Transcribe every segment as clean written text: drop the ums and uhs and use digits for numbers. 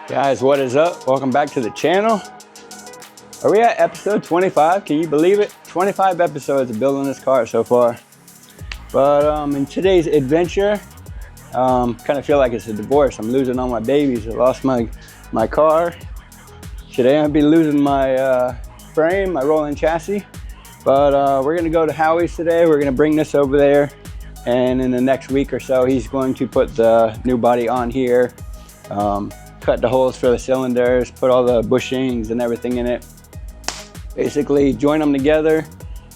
Guys, what is up? Welcome back to the channel. Are we at episode 25? Can you believe it? 25 episodes of building this car so far. But in today's adventure, kind of feel like it's a divorce. I'm losing all my babies. I lost my car. Today I'll be losing my frame, my rolling chassis. But we're gonna go to Howie's today. We're gonna bring this over there. And in the next week or so, he's going to put the new body on here. Cut the holes for the cylinders, put all the bushings and everything in it. Basically join them together.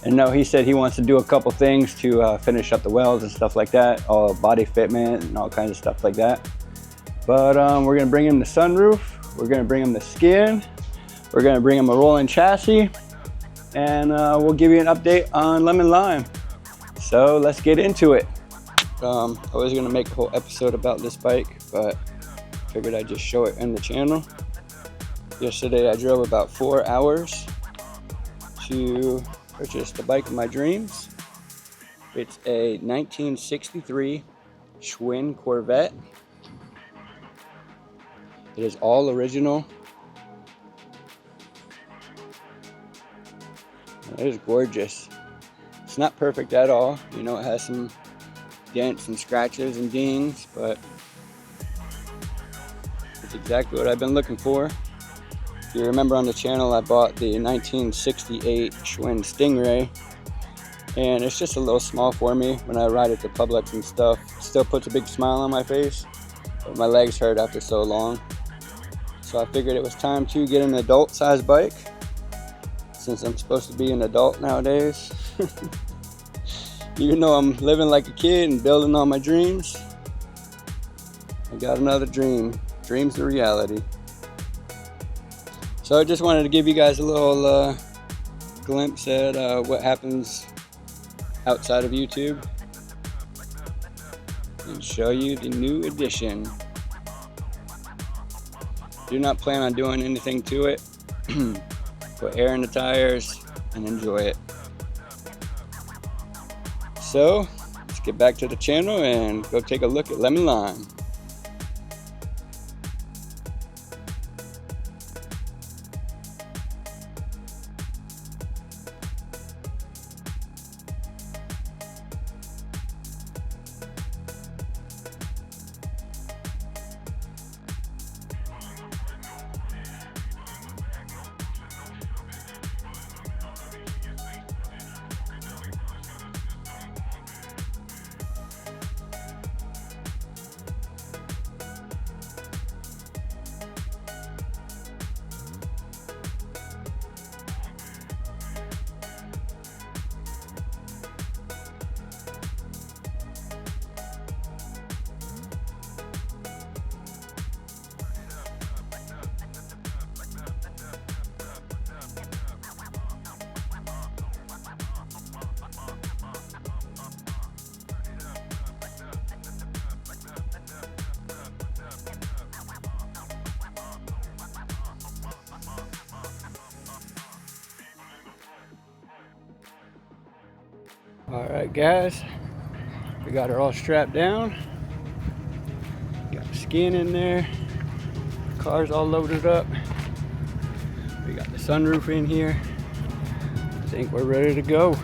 And no, he said he wants to do a couple things to finish up the welds and stuff like that, all body fitment and all kinds of stuff like that. But we're gonna bring him the sunroof, we're gonna bring him the skin, we're gonna bring him a rolling chassis, and we'll give you an update on Lemon Lime. So let's get into it. I was gonna make a whole episode about this bike, but figured I'd just show it in the channel. Yesterday I drove about 4 hours to purchase the bike of my dreams. It's a 1963 Schwinn Corvette. It is all original. It is gorgeous. It's not perfect at all. You know, it has some dents and scratches and dings, but it's exactly what I've been looking for. If you remember on the channel, I bought the 1968 Schwinn Stingray, and it's just a little small for me when I ride it to Publix and stuff. It still puts a big smile on my face, but my legs hurt after so long. So I figured it was time to get an adult size bike, since I'm supposed to be an adult nowadays. Even though I'm living like a kid and building all my dreams, I got another dream. Dreams to reality. So I just wanted to give you guys a little glimpse at what happens outside of YouTube and show you the new edition. Do not plan on doing anything to it. Put air in the tires and enjoy it. So let's get back to the channel and go take a look at Lemon Lime. Alright guys, we got her all strapped down. Got the skin in there. Car's all loaded up. We got the sunroof in here. I think we're ready to go.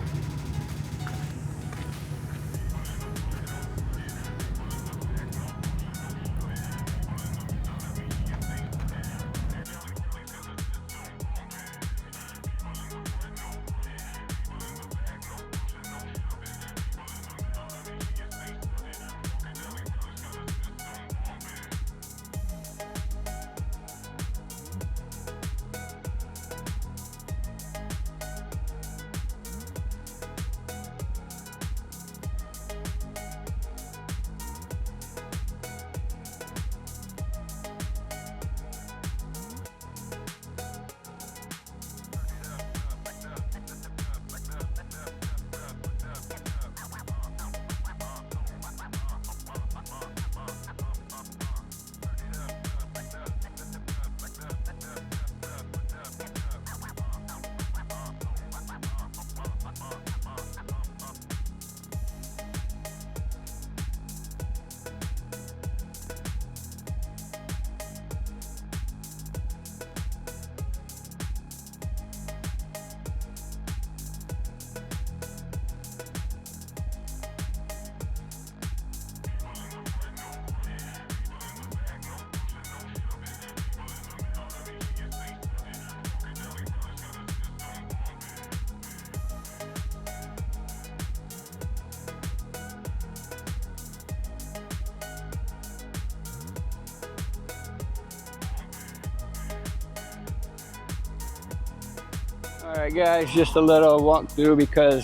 Alright guys, just a little walkthrough because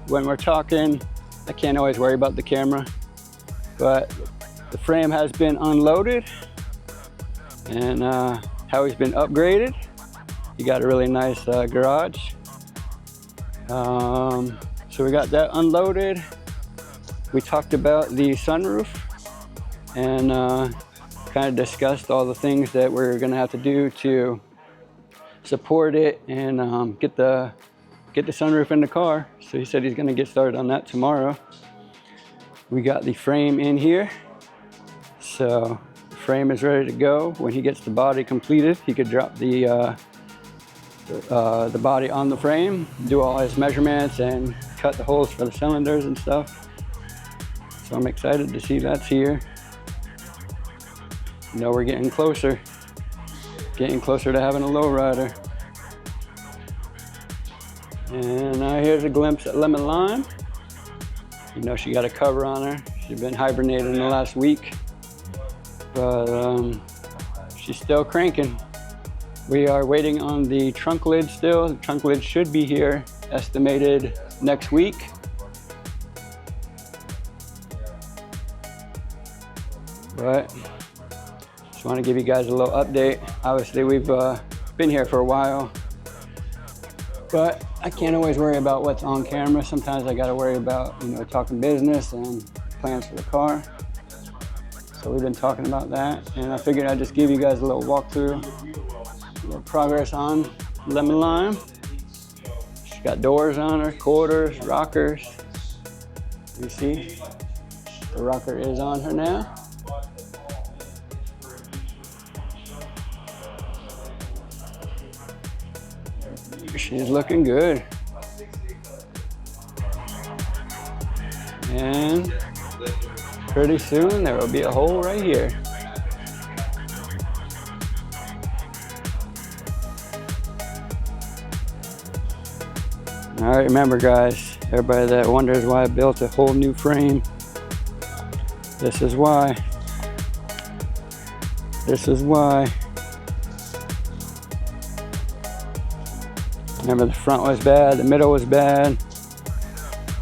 when we're talking, I can't always worry about the camera. But the frame has been unloaded and Howie's been upgraded. He got a really nice garage. So we got that unloaded. We talked about the sunroof and kind of discussed all the things that we're gonna have to do to support it and get the sunroof in the car. So he said he's gonna get started on that tomorrow. We got the frame in here. So the frame is ready to go. When he gets the body completed, he could drop the body on the frame, do all his measurements and cut the holes for the cylinders and stuff. So I'm excited to see that's here. You know, we're getting closer to having a lowrider. And here's a glimpse at Lemon Lime. You know, she got a cover on her. She's been hibernating in the last week, but she's still cranking. We are waiting on the trunk lid still. The trunk lid should be here, estimated next week. But just want to give you guys a little update. Obviously, we've been here for a while, but I can't always worry about what's on camera. Sometimes I got to worry about, you know, talking business and plans for the car. So we've been talking about that, and I figured I'd just give you guys a little walkthrough, a little progress on Lemon Lime. She's got doors on her, quarters, rockers. You see, the rocker is on her now. She's looking good. And pretty soon there will be a hole right here. All right, remember guys, everybody that wonders why I built a whole new frame, this is why. This is why. Remember, the front was bad, the middle was bad.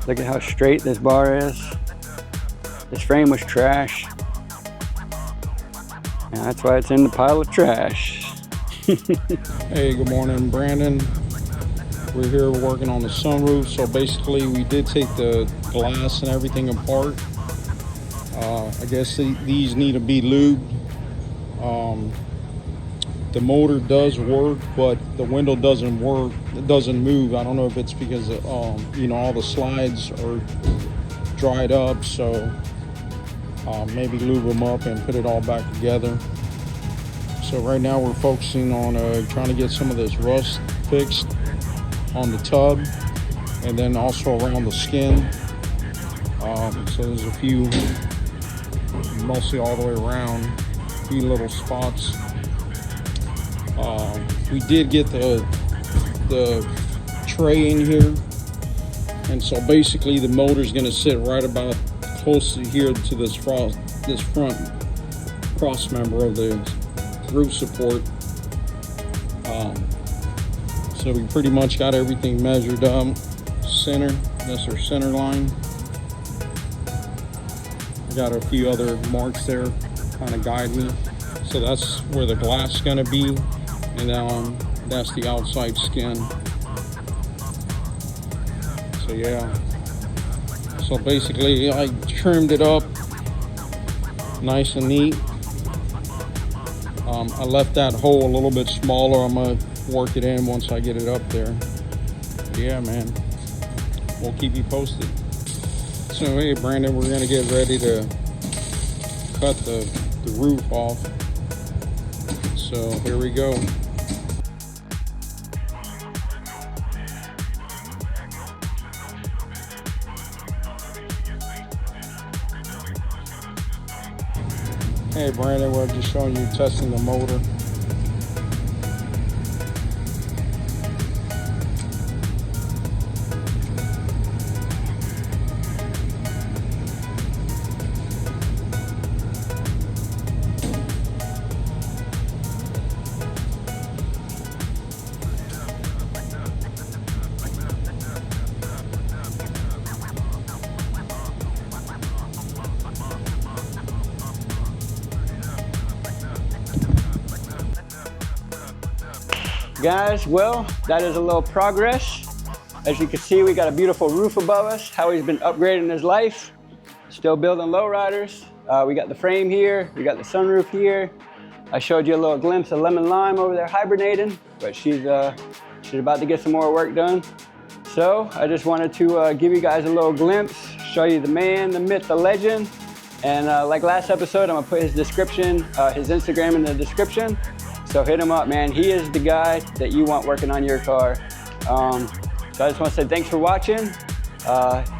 Look at how straight this bar is. This frame was trash. And that's why it's in the pile of trash. Hey, good morning, Brandon. We're here working on the sunroof. So basically we did take the glass and everything apart. I guess these need to be lubed. The motor does work, but the window doesn't work. It doesn't move. I don't know if it's because you know, all the slides are dried up. So maybe lube them up and put it all back together. So right now we're focusing on trying to get some of this rust fixed on the tub, and then also around the skin. So there's a few, mostly all the way around, a few little spots. We did get the tray in here, and so basically the motor's going to sit right about close to here to this front cross member of the roof support. So we pretty much got everything measured up. Center, that's our center line. I got a few other marks there, kind of guide me. So that's where the glass is going to be. And that's the outside skin. So yeah. So basically I trimmed it up nice and neat. I left that hole a little bit smaller. I'm gonna work it in once I get it up there. Yeah, man. We'll keep you posted. So hey, Brandon, we're gonna get ready to cut the roof off. So here we go. Hey Brandon, we're just showing you testing the motor. Guys, well, that is a little progress. As you can see, we got a beautiful roof above us. Howie's been upgrading his life. Still building lowriders. We got the frame here. We got the sunroof here. I showed you a little glimpse of Lemon Lime over there hibernating, but she's about to get some more work done. So I just wanted to give you guys a little glimpse, show you the man, the myth, the legend. And like last episode, I'm gonna put his description, his Instagram in the description. So hit him up, man. He is the guy that you want working on your car. So I just want to say thanks for watching.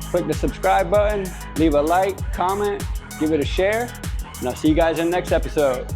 Click the subscribe button, leave a like, comment, give it a share, and I'll see you guys in the next episode.